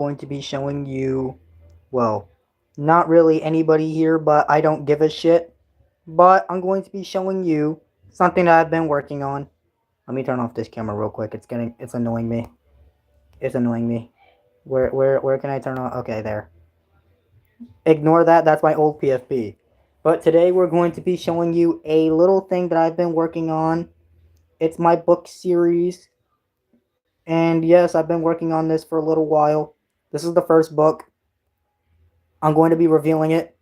going to be showing you, well, not really anybody here, but I don't give a shit. But I'm going to be showing you something that I've been working on. Let me turn off this camera real quick. It's annoying me. It's annoying me. Where can I turn on? Okay, there. Ignore that. That's my old PFP. But today we're going to be showing you a little thing that I've been working on. It's my book series. And yes, I've been working on this for a little while. This is the first book. I'm going to be revealing it.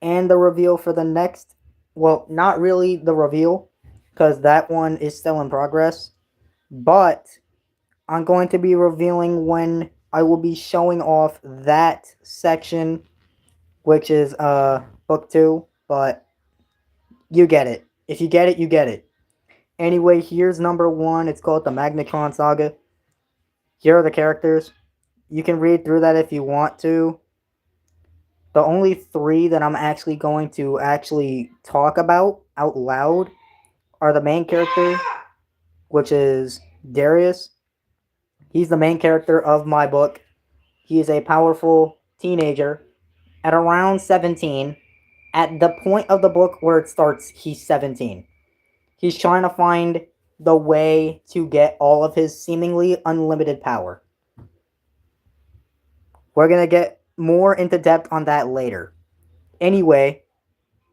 And the reveal for the next, well, not really the reveal, because that one is still in progress. But I'm going to be revealing when I will be showing off that section, which is book 2. But you get it. If you get it, you get it. Anyway, here's number 1. It's called the Magnetron Saga. Here are the characters. You can read through that if you want to. The only 3 that I'm actually going to talk about out loud are the main character, which is Darius. He's the main character of my book. He is a powerful teenager at around 17. At the point of the book where it starts, he's 17. He's trying to find the way to get all of his seemingly unlimited power. We're going to get more into depth on that later. Anyway,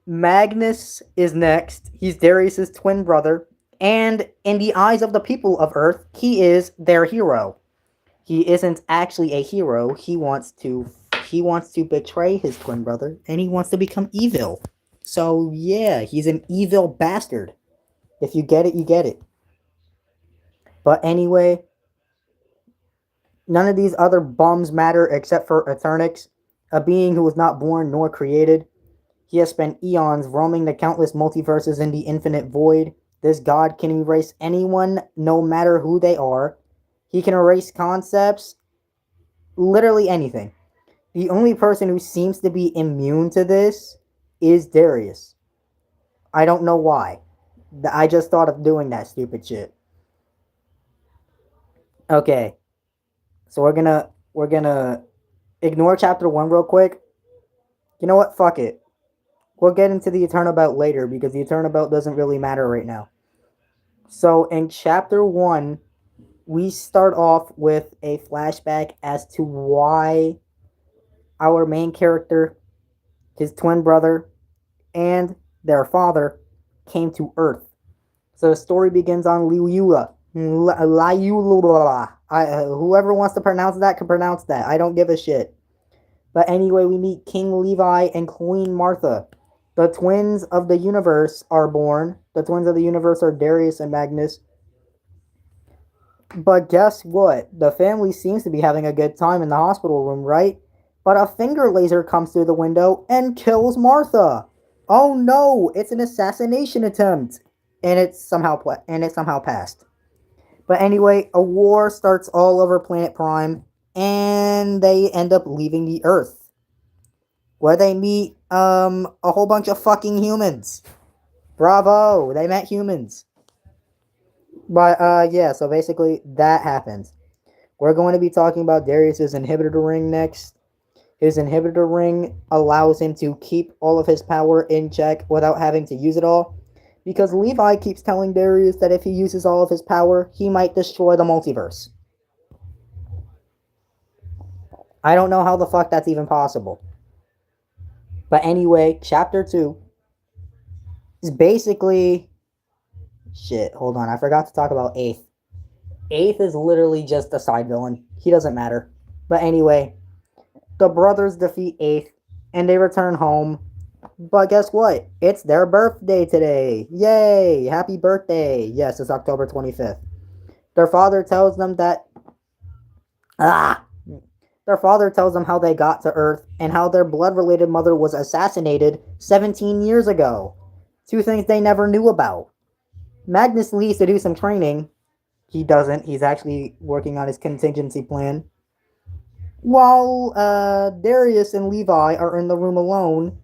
Magnus is next. He's Darius's twin brother, and in the eyes of the people of Earth, he is their hero. He isn't actually a hero. He wants to betray his twin brother, and he wants to become evil. So yeah, he's an evil bastard. If you get it, you get it. But anyway, none of these other bums matter except for Eternix, a being who was not born nor created. He has spent eons roaming the countless multiverses in the infinite void. This god can erase anyone, no matter who they are. He can erase concepts, literally anything. The only person who seems to be immune to this is Darius. I don't know why. I just thought of doing that stupid shit. Okay. So we're gonna ignore chapter 1 real quick. You know what? Fuck it. We'll get into the Eternal Belt later because the Eternal Belt doesn't really matter right now. So in chapter 1, we start off with a flashback as to why our main character, his twin brother, and their father came to Earth. So the story begins on Liula. Whoever wants to pronounce that can pronounce that. I don't give a shit. But anyway, we meet King Levi and Queen Martha. The twins of the universe are born. The twins of the universe are Darius and Magnus. But guess what? The family seems to be having a good time in the hospital room, right? But a finger laser comes through the window and kills Martha. Oh no, it's an assassination attempt. And it somehow passed. But anyway, a war starts all over Planet Prime, and they end up leaving the Earth, where they meet a whole bunch of fucking humans. Bravo, they met humans. But yeah, so basically that happens. We're going to be talking about Darius's inhibitor ring next. His inhibitor ring allows him to keep all of his power in check without having to use it all. Because Levi keeps telling Darius that if he uses all of his power, he might destroy the multiverse. I don't know how the fuck that's even possible. But anyway, chapter 2 is basically... Shit, hold on. I forgot to talk about Eighth. Eighth is literally just a side villain. He doesn't matter. But anyway, the brothers defeat Eighth, and they return home. But guess what? It's their birthday today. Yay! Happy birthday. Yes, it's October 25th. Their father tells them that... Their father tells them how they got to Earth and how their blood-related mother was assassinated 17 years ago. 2 things they never knew about. Magnus leaves to do some training. He doesn't. He's actually working on his contingency plan. While Darius and Levi are in the room alone.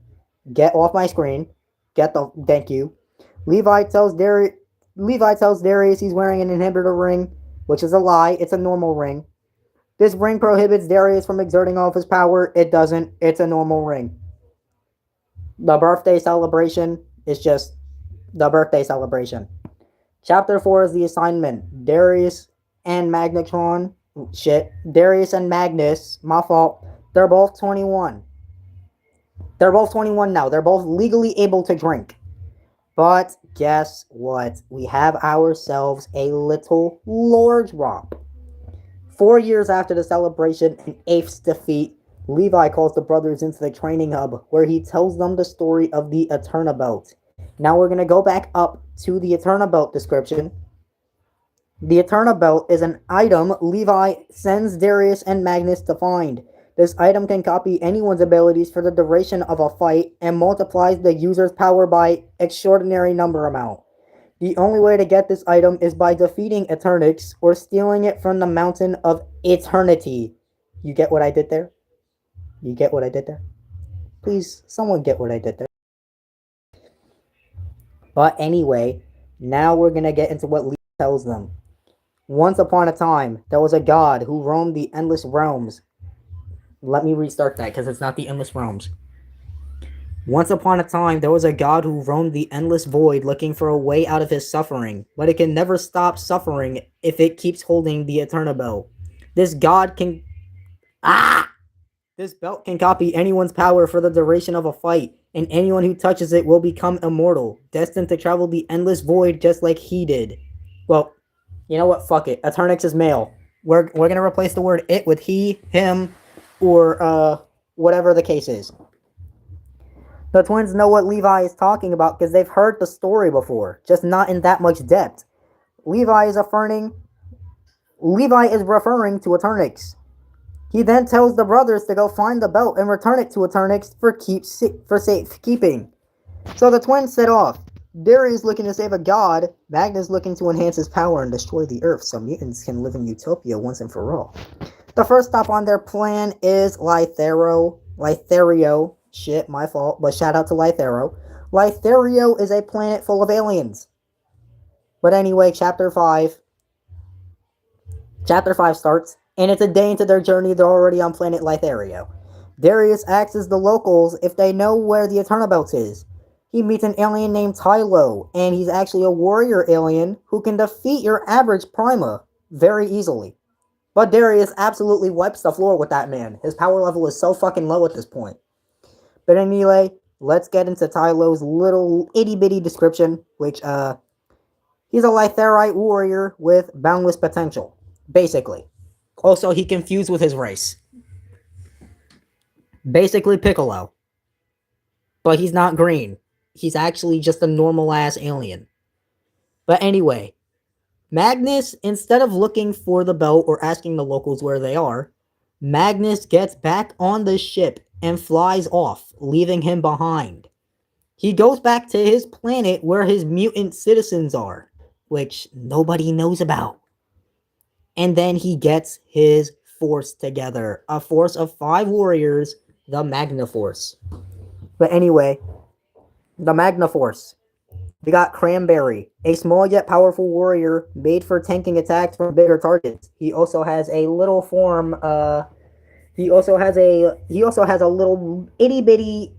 Get off my screen. Thank you. Levi tells Darius he's wearing an inhibitor ring, which is a lie. It's a normal ring. This ring prohibits Darius from exerting all of his power. It doesn't. It's a normal ring. The birthday celebration is just the birthday celebration. Chapter 4 is the assignment. Darius and Magnetron. Shit. Darius and Magnus. My fault. They're both 21. They're both 21 now. They're both legally able to drink. But guess what? We have ourselves a little lore drop. 4 years after the celebration and Apes' defeat, Levi calls the brothers into the training hub, where he tells them the story of the Eternabelt. Now we're going to go back up to the Eternabelt description. The Eternabelt is an item Levi sends Darius and Magnus to find. This item can copy anyone's abilities for the duration of a fight and multiplies the user's power by extraordinary number amount. The only way to get this item is by defeating Eternix or stealing it from the Mountain of Eternity. You get what I did there? You get what I did there? Please, someone get what I did there. But anyway, now we're going to get into what Levi tells them. Once upon a time, there was a god who roamed the endless realms. Let me restart that because it's not the endless realms. Once upon a time, there was a god who roamed the endless void looking for a way out of his suffering, but it can never stop suffering if it keeps holding the Eternabelt. This god can... This belt can copy anyone's power for the duration of a fight, and anyone who touches it will become immortal, destined to travel the endless void just like he did. Well, you know what? Fuck it. Eternix is male. We're gonna replace the word it with he, him, or whatever the case is. The twins know what Levi is talking about because they've heard the story before, just not in that much depth. Levi is referring to Eternix. He then tells the brothers to go find the belt and return it to Eternix for safekeeping. So the twins set off. Darius looking to save a god, Magnus looking to enhance his power and destroy the earth so mutants can live in utopia once and for all. The first stop on their plan is Lytherio. Shit, my fault, but shout out to Lytherio. Lytherio is a planet full of aliens. But anyway, Chapter 5 starts, and it's a day into their journey. They're already on planet Lytherio. Darius asks the locals if they know where the Eternabelt is. He meets an alien named Tylo, and he's actually a warrior alien who can defeat your average Prima very easily. But Darius absolutely wipes the floor with that man. His power level is so fucking low at this point. But anyway, let's get into Tylo's little itty-bitty description, which, he's a Lytherite warrior with boundless potential, basically. Also, he confused with his race. Basically Piccolo. But he's not green. He's actually just a normal-ass alien. But anyway, Magnus, instead of looking for the belt or asking the locals where they are, Magnus gets back on the ship and flies off, leaving him behind. He goes back to his planet where his mutant citizens are, which nobody knows about. And then he gets his force together, a force of 5 warriors, the Magnaforce. But anyway, the Magnaforce. We got Cranberry, a small yet powerful warrior made for tanking attacks from bigger targets. He also has a little form, he also has a little itty bitty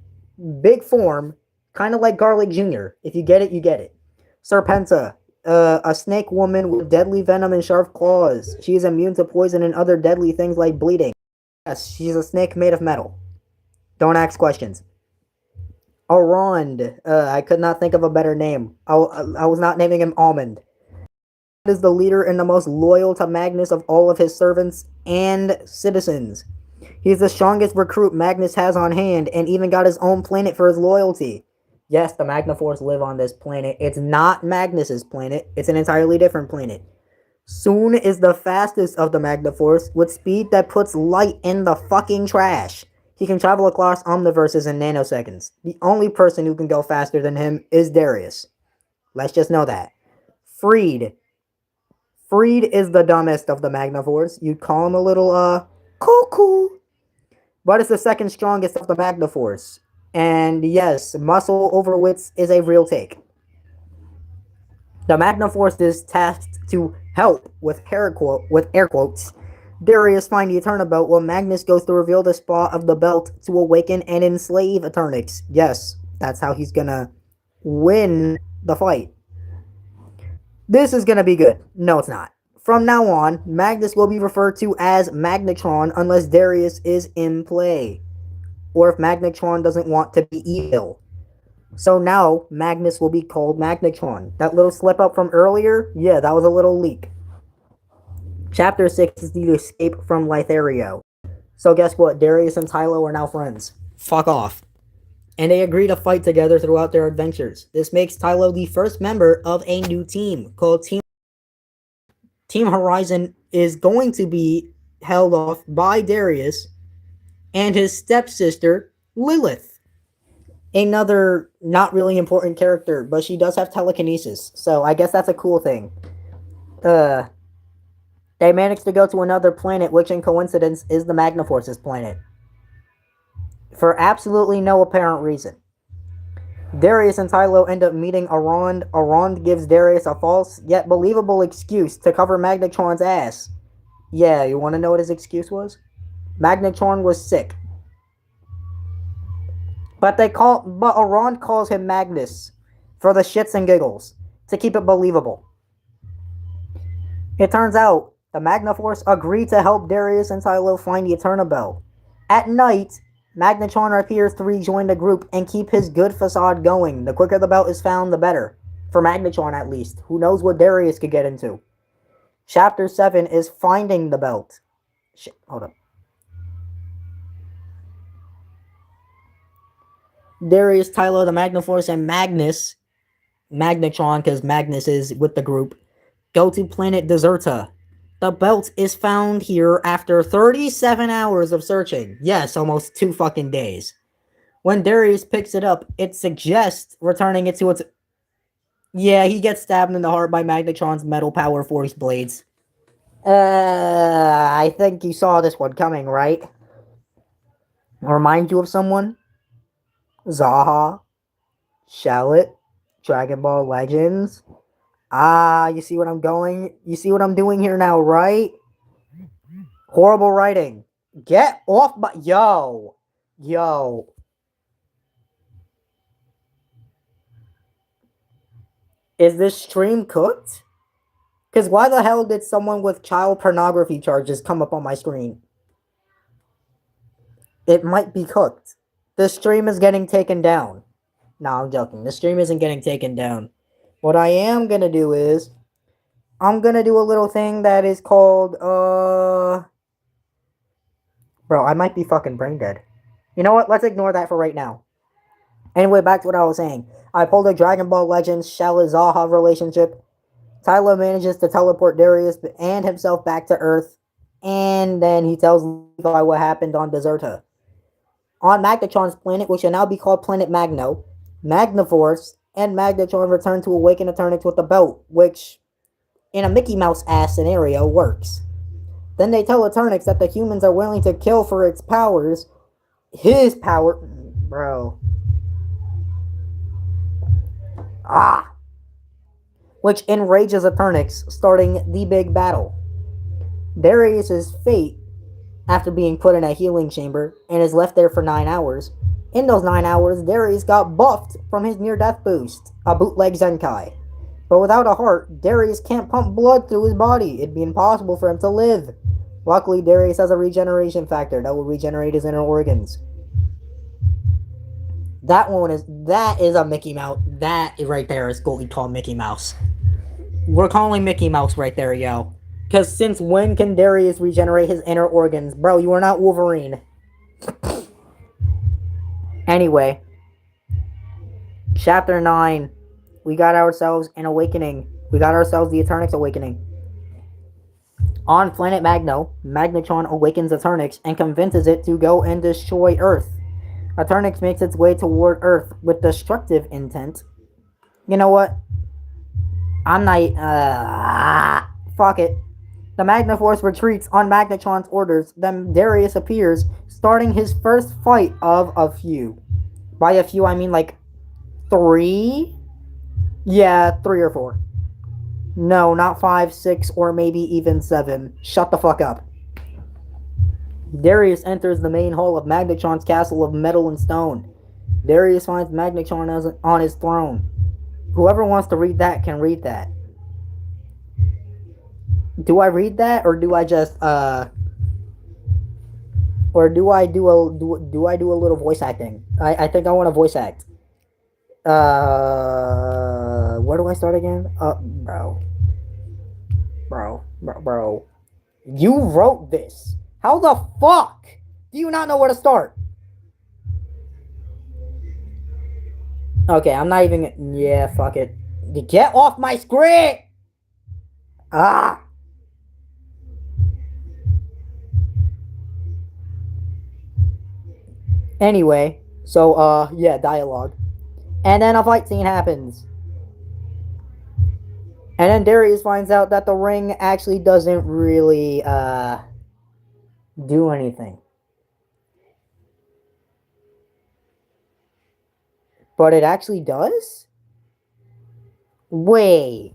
big form, kind of like Garlic Jr. If you get it, you get it. Serpenta, a snake woman with deadly venom and sharp claws. She is immune to poison and other deadly things like bleeding. Yes, she's a snake made of metal. Don't ask questions. Arond, I could not think of a better name. I was not naming him Almond. He is the leader and the most loyal to Magnus of all of his servants and citizens. He's the strongest recruit Magnus has on hand, and even got his own planet for his loyalty. Yes, the Magnaforce live on this planet. It's not Magnus's planet. It's an entirely different planet. Soon is the fastest of the Magnaforce, with speed that puts light in the fucking trash. He can travel across omniverses in nanoseconds. The only person who can go faster than him is Darius. Let's just know that. Freed. Freed is the dumbest of the Magnaforce. You'd call him a little, cuckoo. But it's the second strongest of the Magnaforce. And yes, muscle over wits is a real take. The Magnaforce is tasked to help, with air quotes, Darius finds the Eterna Belt while Magnus goes to reveal the spot of the belt to awaken and enslave Eternix. Yes, that's how he's gonna win the fight. This is gonna be good. No, it's not. From now on, Magnus will be referred to as Magnetron unless Darius is in play, or if Magnetron doesn't want to be evil. So now, Magnus will be called Magnetron. That little slip up from earlier, yeah, that was a little leak. Chapter 6 is the escape from Lythario. So guess what? Darius and Tylo are now friends. Fuck off. And they agree to fight together throughout their adventures. This makes Tylo the first member of a new team called Team Horizon is going to be held off by Darius and his stepsister, Lilith. Another not really important character, but she does have telekinesis, so I guess that's a cool thing. They managed to go to another planet, which in coincidence is the Magnaforce's planet. For absolutely no apparent reason. Darius and Tylo end up meeting Arond. Arond gives Darius a false yet believable excuse to cover Magnetron's ass. Yeah, you want to know what his excuse was? Magnetron was sick. But Arond calls him Magnus for the shits and giggles to keep it believable. It turns out the Magnaforce agreed to help Darius and Tylo find the Eterna Belt. At night, Magnetron appears to rejoin the group and keep his good facade going. The quicker the belt is found, the better. For Magnetron, at least. Who knows what Darius could get into. Chapter 7 is finding the belt. Shit, hold up. Darius, Tylo, the Magnaforce, and Magnetron, because Magnus is with the group, go to planet Deserta. The belt is found here after 37 hours of searching. Yes, almost 2 fucking days. When Darius picks it up, it suggests returning it to its... Yeah, he gets stabbed in the heart by Magnetron's metal power force blades. I think you saw this one coming, right? Remind you of someone? Zaha, Shallot, Dragon Ball Legends. You see what I'm going? You see what I'm doing here now, right? Horrible writing. Get off my... Yo. Is this stream cooked? Because why the hell did someone with child pornography charges come up on my screen? It might be cooked. The stream is getting taken down. No, I'm joking. The stream isn't getting taken down. What I am going to do is, I'm going to do a little thing that is called, Bro, I might be fucking brain dead. You know what? Let's ignore that for right now. Anyway, back to what I was saying. I pulled a Dragon Ball Legends Shallot-Zaha relationship. Tylo manages to teleport Darius and himself back to Earth. And then he tells Levi what happened on Deserta. On Magnetron's planet, which will now be called Planet Magno, Magnaforce and Magnetron return to awaken Eternix with the belt, which, in a Mickey Mouse-ass scenario, works. Then they tell Eternix that the humans are willing to kill for its powers. His power... Bro. Which enrages Eternix, starting the big battle. Darius' fate, after being put in a healing chamber, and is left there for 9 hours. In those 9 hours, Darius got buffed from his near-death boost, a bootleg Zenkai. But without a heart, Darius can't pump blood through his body. It'd be impossible for him to live. Luckily, Darius has a regeneration factor that will regenerate his inner organs. That is a Mickey Mouse. That right there is what we call Mickey Mouse. We're calling Mickey Mouse right there, yo. Because since when can Darius regenerate his inner organs? Bro, you are not Wolverine. Anyway. Chapter 9. We got ourselves an awakening. We got ourselves the Eternix awakening. On planet Magno, Magnetron awakens Eternix and convinces it to go and destroy Earth. Eternix makes its way toward Earth with destructive intent. You know what? I'm not... fuck it. The Magnaforce retreats on Magnetron's orders. Then Darius appears, starting his first fight of a few. By a few, I mean like 3? Yeah, 3 or 4. No, not 5, 6, or maybe even 7. Shut the fuck up. Darius enters the main hall of Magnetron's castle of metal and stone. Darius finds Magnetron on his throne. Whoever wants to read that can read that. Do I read that, or do I just or do I do a little voice acting? I think I want to voice act. Where do I start again? Bro. You wrote this. How the fuck do you not know where to start? Okay, I'm not even. Yeah, fuck it. Get off my screen! Ah! Anyway, so, yeah, dialogue. And then a fight scene happens. And then Darius finds out that the ring actually doesn't really, do anything. But it actually does? Wait.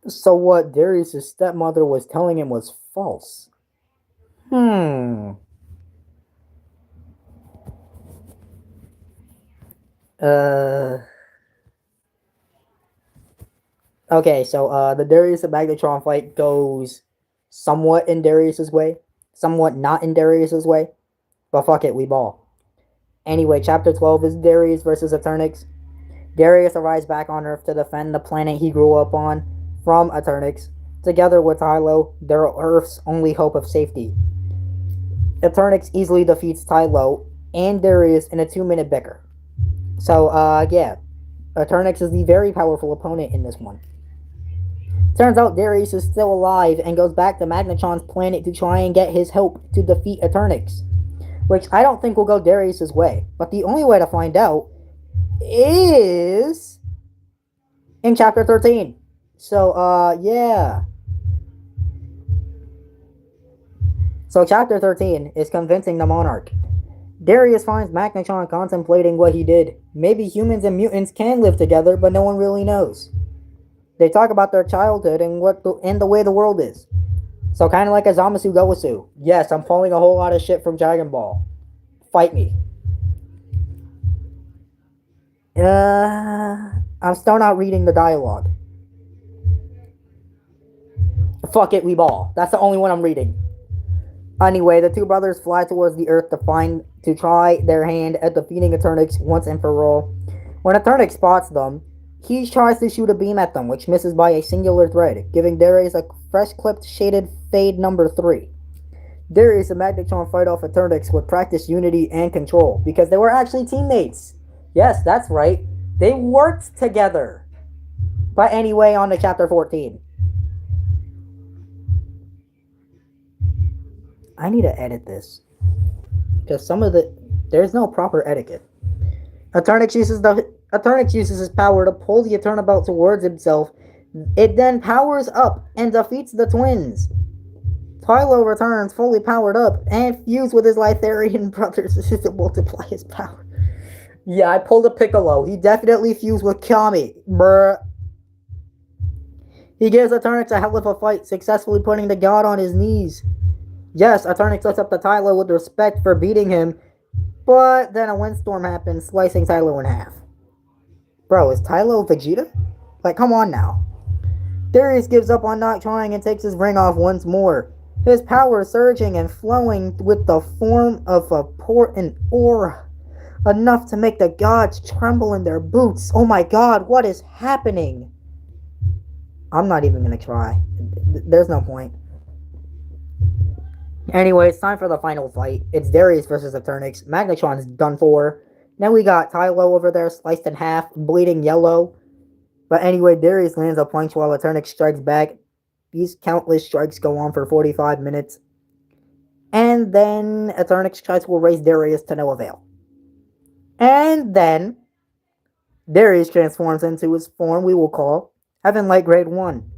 So what Darius' stepmother was telling him was false. Hmm. Okay, so the Darius and Magnetron fight goes somewhat in Darius's way, somewhat not in Darius's way, but fuck it, we ball. Anyway, chapter 12 is Darius versus Eternix. Darius arrives back on Earth to defend the planet he grew up on from Eternix. Together with Tylo, they're Earth's only hope of safety. Eternix easily defeats Tylo and Darius in a 2-minute bicker. So, yeah. Eternix is the very powerful opponent in this one. Turns out Darius is still alive and goes back to Magnetron's planet to try and get his help to defeat Eternix. Which I don't think will go Darius' way. But the only way to find out is in chapter 13. So, yeah. So chapter 13 is convincing the Monarch. Darius finds Magnetron contemplating what he did. Maybe humans and mutants can live together, but no one really knows. They talk about their childhood and the way the world is. So kind of like a Zamasu Gowasu. Yes, I'm pulling a whole lot of shit from Dragon Ball. Fight me. I'm still not reading the dialogue. Fuck it, we ball. That's the only one I'm reading. Anyway, the two brothers fly towards the Earth to try their hand at defeating Eternix once and for all. When Eternix spots them, he tries to shoot a beam at them, which misses by a singular thread, giving Darius a fresh-clipped shaded fade number 3. Darius and Magnetron fight off Eternix with practiced unity and control, because they were actually teammates. Yes, that's right. They worked together. But anyway, on to chapter 14. I need to edit this. Because there's no proper etiquette. Eternix uses his power to pull the Eternabout towards himself. It then powers up and defeats the twins. Tylo returns fully powered up and fused with his Lytharian brothers to multiply his power. Yeah, I pulled a Piccolo. He definitely fused with Kami. Bruh. He gives Eternix a hell of a fight, successfully putting the god on his knees. Yes, Eternix looks up to Tylo with respect for beating him, but then a windstorm happens, slicing Tylo in half. Bro, is Tylo Vegeta? Like, come on now. Darius gives up on not trying and takes his ring off once more. His power surging and flowing with the form of a potent aura. Enough to make the gods tremble in their boots. Oh my god, what is happening? I'm not even gonna try. There's no point. Anyway, it's time for the final fight. It's Darius versus Eternix. Magnetron's done for. Then we got Tylo over there, sliced in half, bleeding yellow. But anyway, Darius lands a punch while Eternix strikes back. These countless strikes go on for 45 minutes. And then Eternix tries to erase Darius to no avail. And then Darius transforms into his form we will call Heaven Light Grade 1.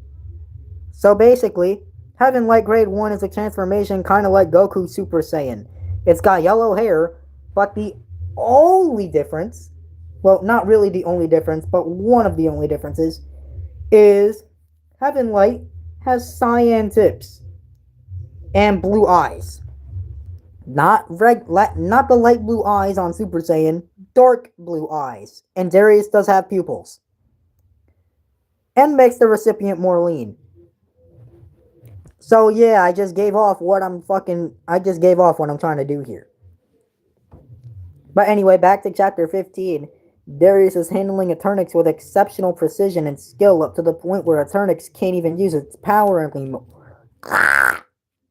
So basically, Heaven Light Grade 1 is a transformation kind of like Goku Super Saiyan. It's got yellow hair, but the only difference, well, not really the only difference, but one of the only differences, is Heaven Light has cyan tips. and blue eyes. Not not the light blue eyes on Super Saiyan, dark blue eyes. And Darius does have pupils. And makes the recipient more lean. So yeah, I just gave off what I'm trying to do here. But anyway, back to chapter 15. Darius is handling Eternix with exceptional precision and skill up to the point where Eternix can't even use its power anymore.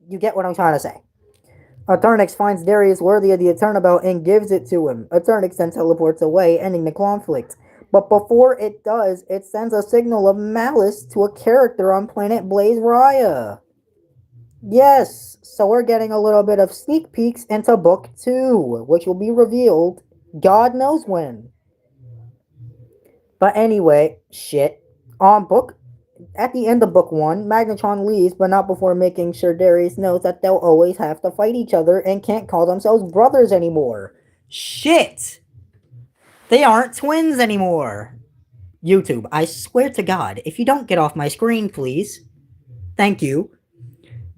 You get what I'm trying to say. Eternix finds Darius worthy of the Eternabelt and gives it to him. Eternix then teleports away, ending the conflict. But before it does, it sends a signal of malice to a character on planet Blaze Raya. Yes, so we're getting a little bit of sneak peeks into book 2, which will be revealed God knows when. But anyway, shit. At the end of book 1, Magnetron leaves, but not before making sure Darius knows that they'll always have to fight each other and can't call themselves brothers anymore. Shit! They aren't twins anymore. YouTube, I swear to God, if you don't get off my screen, please. Thank you.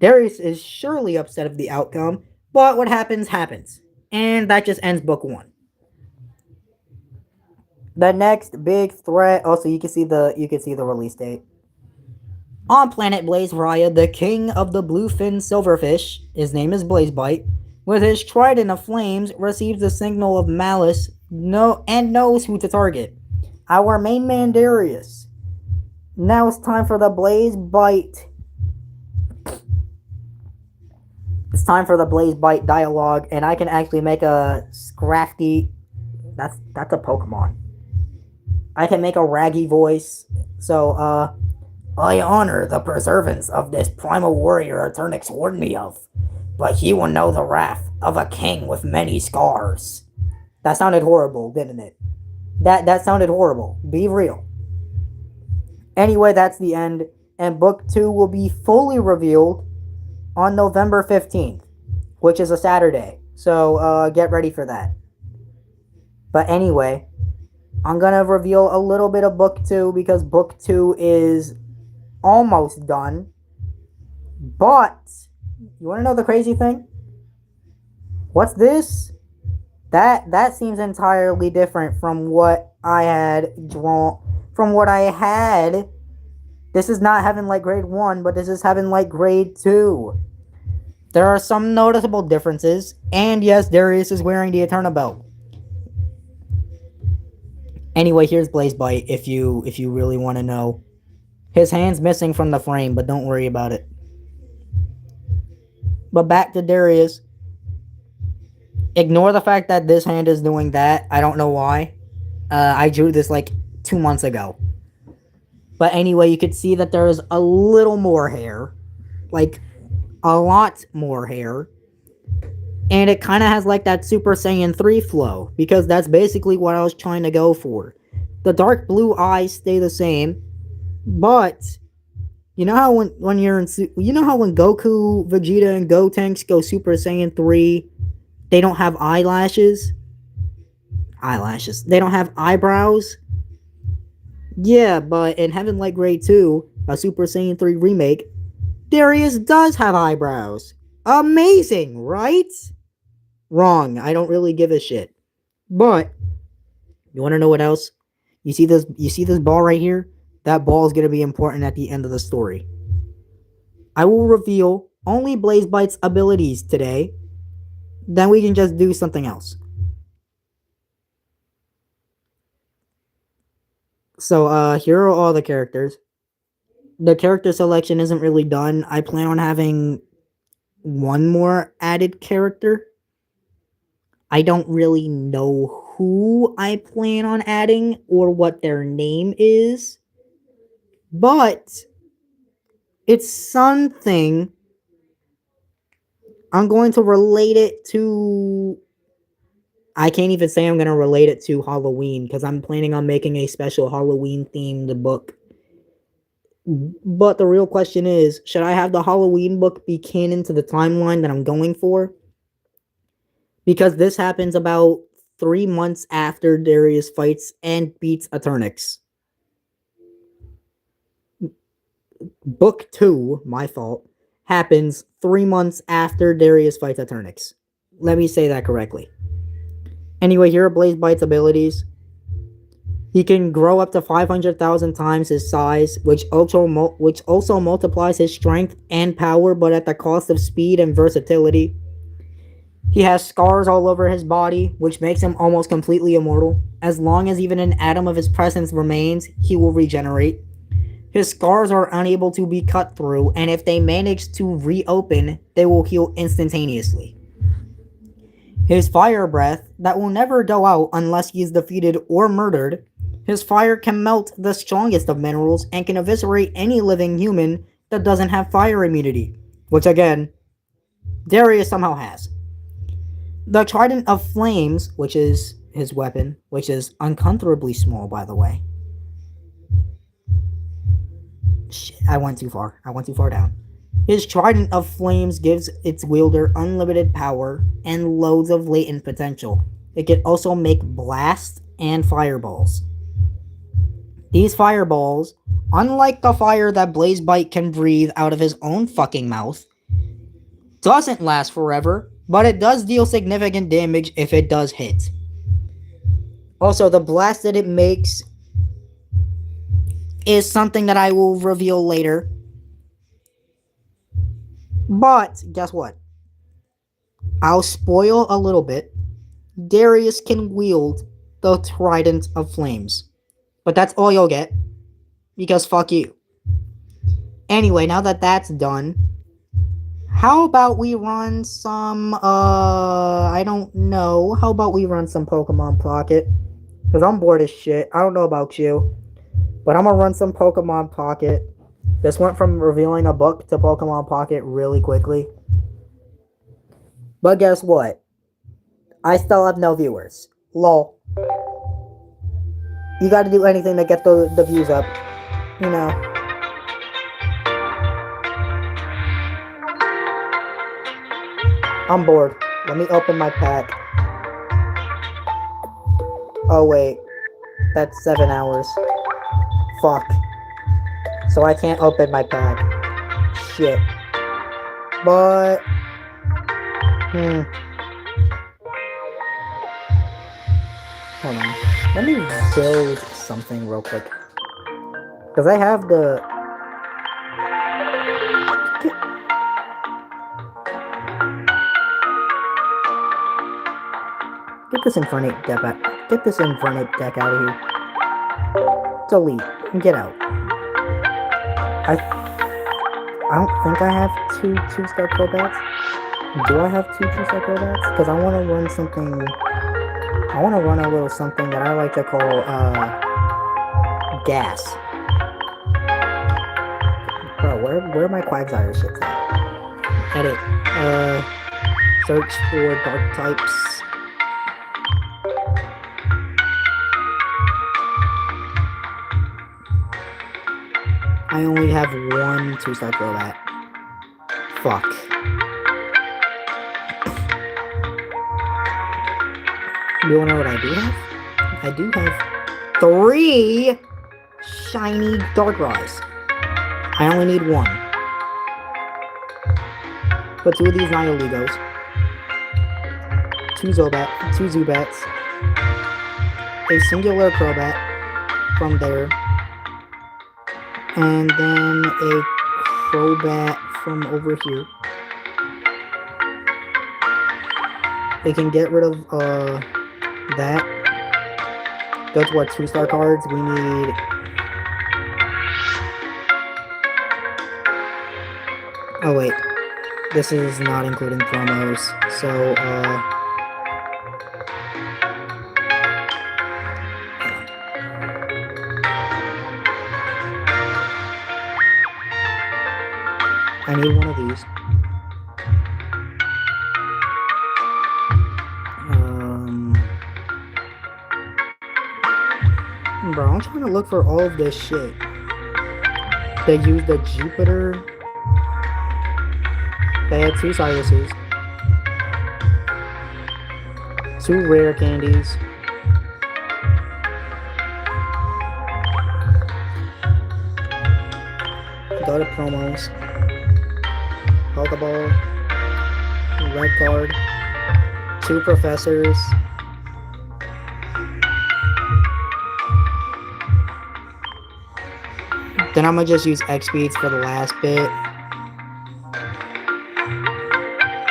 Darius is surely upset of the outcome, but what happens, happens. And that just ends book 1. The next big threat, also you can see the release date. On planet Blaze Raya, the king of the bluefin silverfish, his name is Blazebite, with his trident of flames, receives a signal of malice and knows who to target. Our main man Darius. Now it's time for the Blazebite. It's time for the Blazebite dialogue, and I can actually make a Scrafty. That's a Pokemon. I can make a Raggy voice. So, I honor the preservance of this primal warrior Eternix warned me of, but he will know the wrath of a king with many scars. That sounded horrible, didn't it? That sounded horrible. Be real. Anyway, that's the end, and book 2 will be fully revealed on November 15th, which is a Saturday. So, get ready for that. But anyway, I'm gonna reveal a little bit of book 2 because book 2 is almost done. But you want to know the crazy thing? What's this? That seems entirely different from what I had drawn. From what I had. This is not Heaven Light Grade 1, but this is Heaven Light Grade 2. There are some noticeable differences, and yes, Darius is wearing the Eternabelt. Anyway, here's Blazebite if you really want to know. His hand's missing from the frame, but don't worry about it. But back to Darius. Ignore the fact that this hand is doing that. I don't know why. I drew this like 2 months ago. But anyway, you could see that there's a little more hair. Like, a lot more hair. And it kind of has like that Super Saiyan 3 flow. Because that's basically what I was trying to go for. The dark blue eyes stay the same. But you know how when you're in when Goku, Vegeta, and Gotenks go Super Saiyan 3, they don't have eyelashes. They don't have eyebrows. Yeah, but in Heaven Light Grade 2, a Super Saiyan 3 remake, Darius does have eyebrows. Amazing, right? Wrong. I don't really give a shit. But you want to know what else? You see this ball right here? That ball is going to be important at the end of the story. I will reveal only Blazebite's abilities today. Then we can just do something else. So, here are all the characters. The character selection isn't really done. I plan on having one more added character. I don't really know who I plan on adding or what their name is. But it's something. I'm going to relate it to... I can't even say I'm going to relate it to Halloween because I'm planning on making a special Halloween-themed book. But the real question is, should I have the Halloween book be canon to the timeline that I'm going for? Because this happens about 3 months after Darius fights and beats Eternix. Book 2, my fault, happens 3 months after Darius fights Eternix. Let me say that correctly. Anyway, here are Blaze Bite's abilities. He can grow up to 500,000 times his size, which also multiplies his strength and power, but at the cost of speed and versatility. He has scars all over his body, which makes him almost completely immortal. As long as even an atom of his presence remains, he will regenerate. His scars are unable to be cut through, and if they manage to reopen, they will heal instantaneously. His fire breath, that will never go out unless he is defeated or murdered. His fire can melt the strongest of minerals and can eviscerate any living human that doesn't have fire immunity, which again, Darius somehow has. The Trident of Flames, which is his weapon, which is uncomfortably small, by the way. Shit, I went too far. I went too far down. His Trident of Flames gives its wielder unlimited power and loads of latent potential. It can also make blasts and fireballs. These fireballs, unlike the fire that Blaze Bite can breathe out of his own fucking mouth, doesn't last forever, but it does deal significant damage if it does hit. Also, the blast that it makes is something that I will reveal later. But, guess what? I'll spoil a little bit. Darius can wield the Trident of Flames. But that's all you'll get. Because fuck you. Anyway, now that that's done, how about we run some, I don't know. How about we run some Pokemon Pocket? Because I'm bored as shit. I don't know about you. But I'm gonna run some Pokemon Pocket. This went from revealing a book to Pokemon Pocket really quickly. But guess what? I still have no viewers. Lol. You gotta do anything to get the views up. You know. I'm bored. Let me open my pack. Oh wait. That's 7 hours. Fuck. So I can't open my pack. Shit. But... Hold on. Let me build something real quick. Because I have the... Get this Infernape deck out. Get this Infernape deck out of here. Delete. And get out. I don't think I have two 2-star Crobats. Do I have two 2-star Crobats? Because I want to run something... I want to run a little something that I like to call, gas. Bro, where are my Quagsire shits at? Edit. Search for dark types. I only have one 2-star Crobat. Fuck. You wanna know what I do have? I do have 3 shiny Darkrai's. I only need 1. Put 2 of these Nihilugos. 2 Zubats. A singular Crobat from there. And then a Crobat from over here. They can get rid of, that. Go to our 2-star cards. We need... Oh, wait. This is not including promos. So, I need one of these. Bro, I'm trying to look for all of this shit. They used the Jupiter. They had 2 Cyruses. 2 rare candies. Go to promos. Pokeball, red card, 2 professors. Then I'm gonna just use X speeds for the last bit.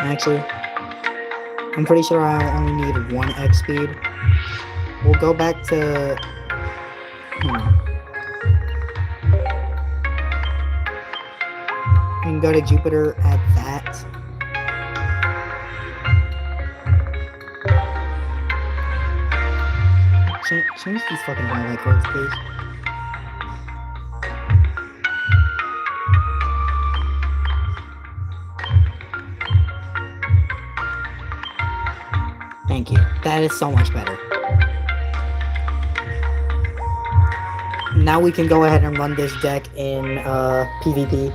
Actually, I'm pretty sure I only need 1 X speed. We'll go back to... We can go to Jupiter at that. Change these fucking highlight cards, please. Thank you. That is so much better. Now we can go ahead and run this deck in PvP.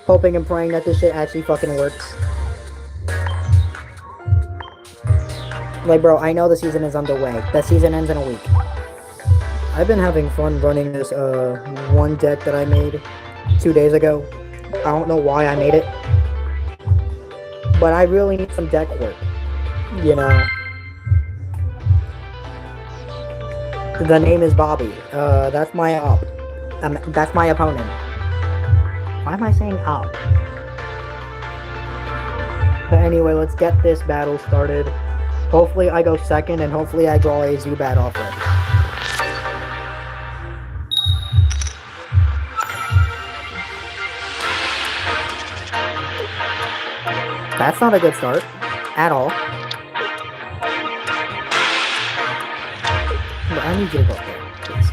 Hoping and praying that this shit actually fucking works. Like, bro, I know the season is underway. The season ends in a week. I've been having fun running this one deck that I made 2 days ago. I don't know why I made it. But I really need some deck work. You know. The name is Bobby. That's my op. That's my opponent. Why am I saying op? But anyway, let's get this battle started. Hopefully I go second, and hopefully I draw a Zubat off it. That's not a good start. At all. I need you to go there, please.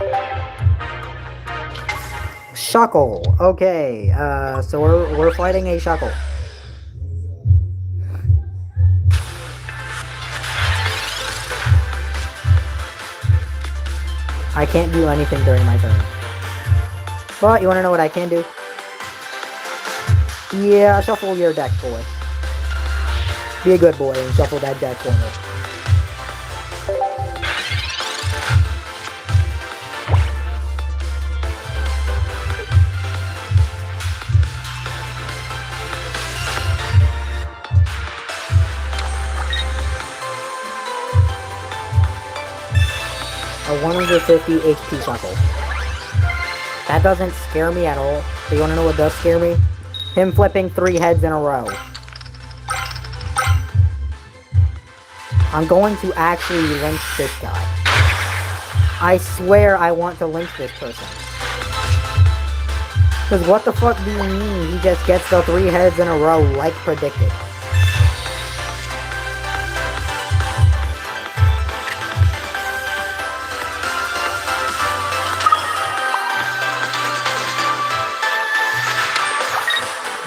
Shuckle. Okay, so we're fighting a Shuckle. I can't do anything during my turn. But you wanna know what I can do? Yeah, shuffle your deck, boy. Be a good boy and shuffle that deck for me. A 150 HP shuffle. That doesn't scare me at all. But you wanna know what does scare me? Him flipping 3 heads in a row. I'm going to actually lynch this guy. I swear I want to lynch this person. Because what the fuck do you mean he just gets the 3 heads in a row like predicted?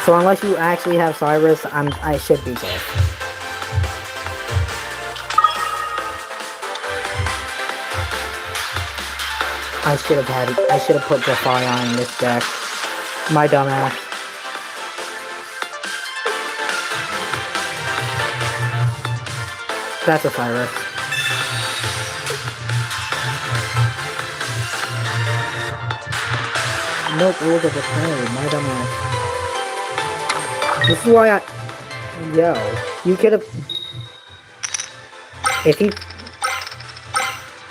So unless you actually have Cyrus, I should be safe. I should have put Defy in this deck. My dumbass. That's a Cyrus. Nope, rules of the play. My dumbass. This is why Yo, you could have... If he...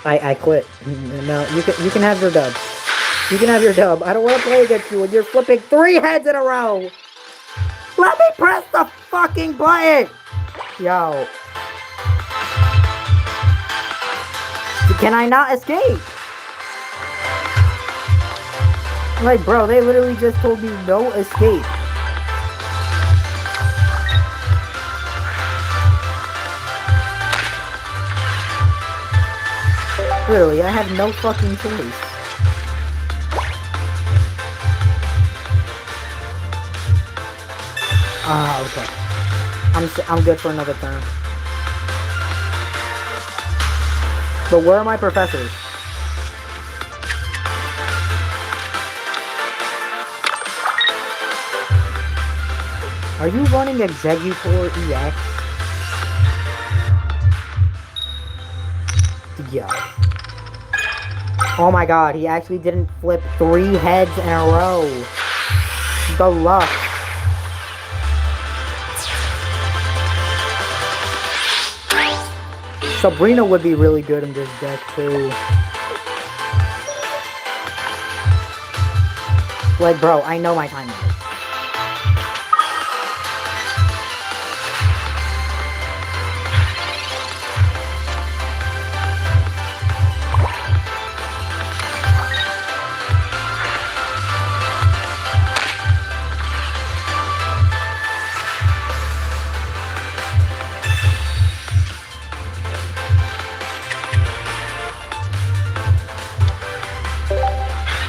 I quit. No, you can have your dub. You can have your dub. I don't want to play against you when you're flipping 3 heads in a row! Let me press the fucking button! Yo. Can I not escape? Like, bro, they literally just told me no escape. Literally, I have no fucking choice. Okay. I'm good for another turn. But where are my professors? Are you running Exeggutor EX? Yo. Oh my god, he actually didn't flip 3 heads in a row. The luck. Sabrina would be really good in this deck too. Like, bro, I know my time limit.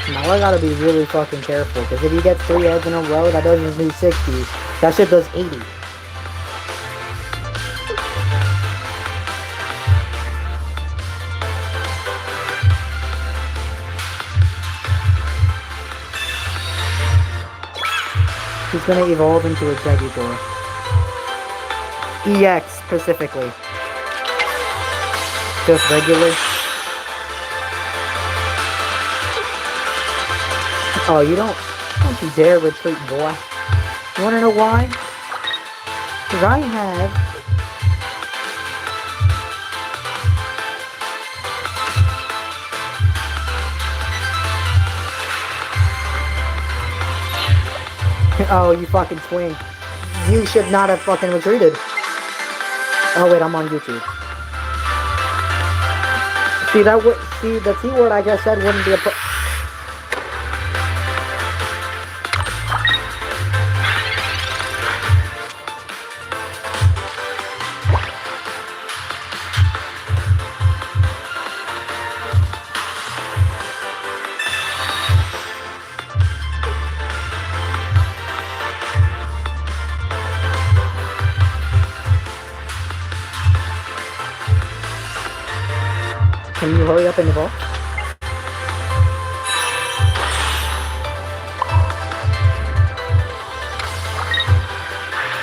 Now I gotta be really fucking careful, because if he gets 3 heads in a row, that doesn't do 60. That shit does 80. He's gonna evolve into a Exeggutor. EX, specifically. Just regular. Oh, don't you dare retreat, boy. You wanna know why? Because I have... Oh, you fucking twink. You should not have fucking retreated. Oh wait, I'm on YouTube. See, the T word I just said wouldn't be a Can you hurry up and evolve?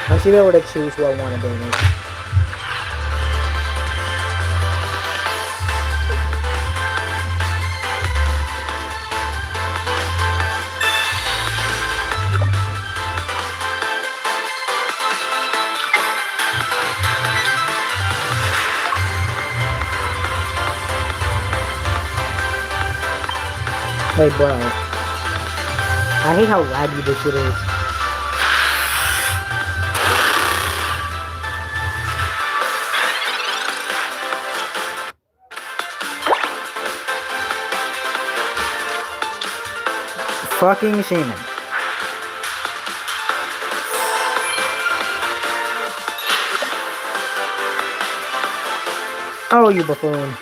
I should be able to choose who I want to donate. Hey bro, I hate how laggy this shit is. Fucking Shaman. Oh, you buffoon.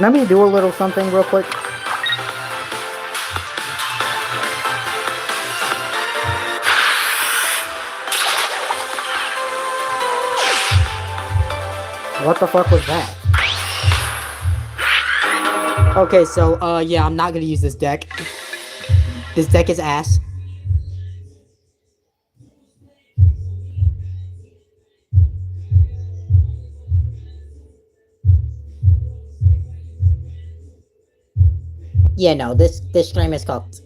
Let me do a little something real quick. What the fuck was that? Okay, so, yeah, I'm not gonna use this deck. This deck is ass. Yeah, no, this stream is cooked.